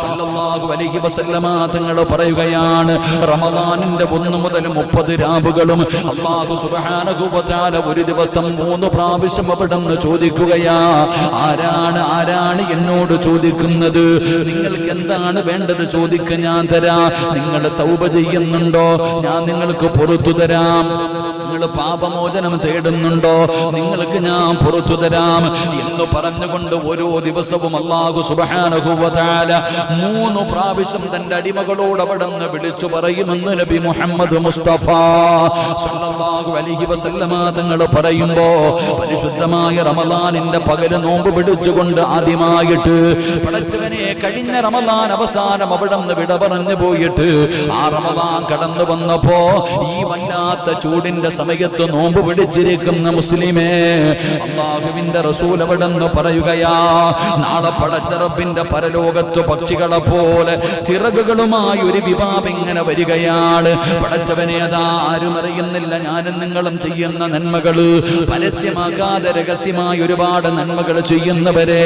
സല്ലല്ലാഹു അലൈഹി വസല്ലമ തങ്ങൾ പറയുകയാണ്, റമദാനിന്റെ 1 മുതൽ 30 രാവുകളും അല്ലാഹു സുബ്ഹാനഹു വ തആല ഒരു ദിവസം 3 പ്രാവശ്യം അവിടുന്ന് ചോദിക്കുകയാ. ആരാണ് എന്നോട് ചോദിക്കുന്നത്? നിങ്ങൾക്ക് എന്താണ് വേണ്ടത് ചോദിക്കുക, ഞാൻ തരാം. നിങ്ങൾ തൗബ ചെയ്യുന്നുണ്ടോ? ഞാൻ നിങ്ങൾക്ക് പുറത്തു തരാം. നിങ്ങൾ പാപമോചനം തേടുന്നുണ്ടോ? നിങ്ങൾക്ക് ഞാൻ പുറത്തു തരാം എന്ന് പറഞ്ഞുകൊണ്ട് ഓരോ ദിവസവും അല്ലാഹു സുബ്ഹാനഹു വ തആല 3 പ്രാവശ്യം തന്റെ അടിമകളോട് അവിടുന്ന് വിളിച്ചു പറയുമെന്ന് നബി മുഹമ്മദ് മുസ്തഫ സല്ലല്ലാഹു അലൈഹി വസല്ലമ തങ്ങൾ പറയുമ്പോ, പരിശുദ്ധമായ റമദാനിന്റെ പകല് നോമ്പ് പിടിച്ചുകൊണ്ട് ആദ്യമായിട്ട് പടച്ചവനെ കഴിഞ്ഞ റമദാൻ അവസാനം അവിടുന്ന് വിട പറഞ്ഞു പോയിട്ട് ആ റമദാൻ കടന്നു വന്നപ്പോ ഈ വല്ലാത്ത ചൂടിന്റെ സമയത്ത് നോമ്പ് പിടിച്ചിരിക്കുന്ന മുസ്ലിമേ, അല്ലാഹുവിന്റെ റസൂൽ അവിടുന്ന് പറയുകയാ, നാളെ പടച്ച റബ്ബിന്റെ പരലോകത്ത് പക്ഷികളെ പോലെ ചിറകുകളുമായി ഒരു വിഭാഗം ഇങ്ങനെ വരികയാണ്. പടച്ചവനെ, അതാ ആരും അറിയുന്നില്ല ഞാനും നിങ്ങളും ചെയ്യുന്ന നന്മകള് പരസ്യമാകാതെ രഹസ്യമായി ഒരുപാട് നന്മകൾ ചെയ്യുന്നവരെ